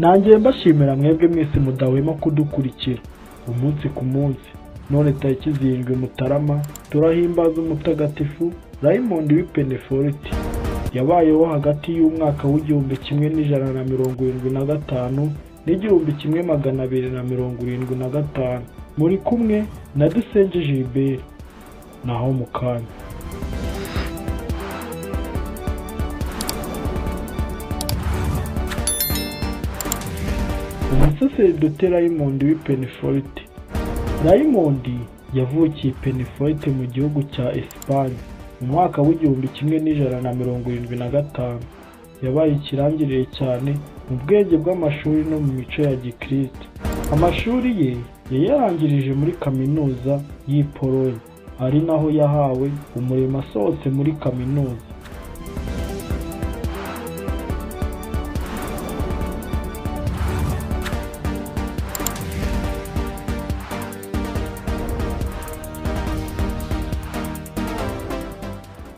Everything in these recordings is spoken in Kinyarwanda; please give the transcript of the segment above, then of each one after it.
nanjye mbashimira mwebwe mwese mudahwema kudukurikira umunsi ku munsi. None tariki 7 Mutarama turahimbaza Umutagatifu Raymond w'i Penyafort. Yabayeho hagati y'umwaka w'1175 n'1275. Muri kumwe na Dusenge Gilbert. Naho mu kanya. Umusaseridoti Raymond w'i Penyafort. Raymond yavukiye Penyafort mu gihugu cya Espagne mu mwaka w'1175. Yabaye ikirangirire cyane mu bwenge bw'amashuri no mu mico ya Gikristo. Amashuri ye yayarangirije muri kaminuza y'i Pologne, ari naho yahawe umurimo asohotse muri kaminuza.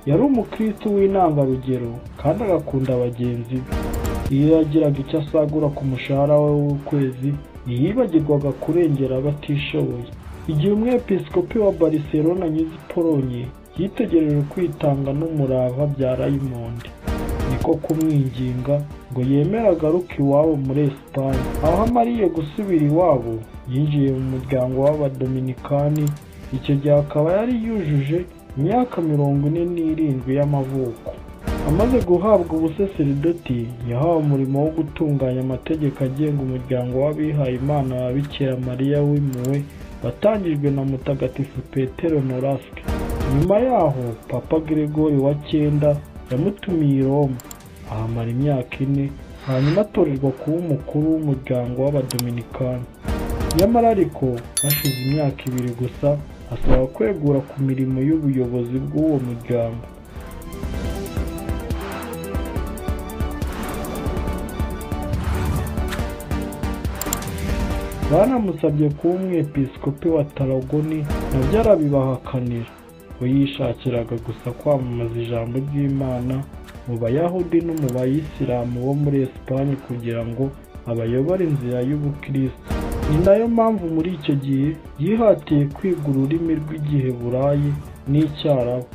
Yari umukristo w'intangarugero kandi agakunda bagenzi be. Iyo yagiraga icyo asagura ku mushahara we w'ukwezi, ntiyibagirwaga kurengera abatishoboye. Igihe umwepiskopi wa Barcelona anyuze i Polonye, yitegereje kwitanga n'umurava bya Raymond, niko kumwinginga ngo yemere agaruke iwabo muri Espagne. Aho amariye gusubira iwabo, yinjiye mu muryango w'Abadominikani. Icyo gihe akaba yari yujuje imyaka 47 y'amavuko. Amaze guhabwa ubusaseridoti, yahawe umurimo wo gutunganya amategeko agenga umuryango w'abihaye Imana wa Bikira Mariya w'impuhwe watangijwe na Mutagatifu Petero Nolasque. Nyuma yaho Papa Gregory wa 9 yamutumiye i Roma, ahamara imyaka 4, hanyuma atorerwa kuba umukuru w'umuryango w'Abadominikani. Nyamara ariko hashize imyaka 2 gusa asaba kwegura ku mirimo y'ubuyobozi bw'uwo muryango. Banamusabye kuba umwepiskopi wa Tarragoni, nabyo arabibahakanira. We yishakiraga gusa kwamamaza ijambo ry'Imana mu Bayahudi no mu Bayisilamu bo muri Espagne kugira ngo abayobore inzira y'Ubukristo. Ni nayo mpamvu muri icyo gihe yihatiye kwiga ururimi rw'Igiheburayi n'Icyarabu.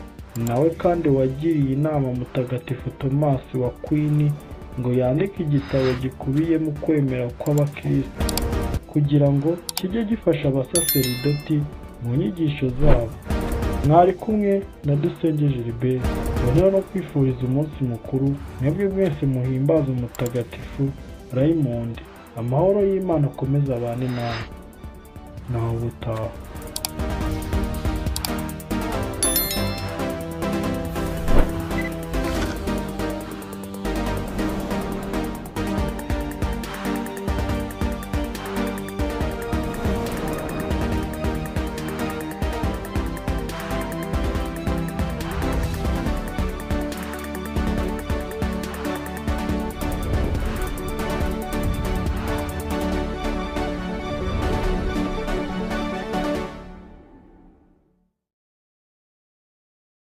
Nawe kandi wagiriye inama Mutagatifu Thomas wa Aquin ngo yandike igitabo gikubiyemo kwemera kw'Abakristo kugira ngo kijye gifasha abasaseridoti mu nyigisho zabo. Mwari kumwe na Dusenge Gilbert. Bonera no kwifuriza umunsi mukuru mwebwe mwese muhimbaza Umutagatifu Raymond. Amahoro y'Imana akomeza abane nawe. Naho ubutaha.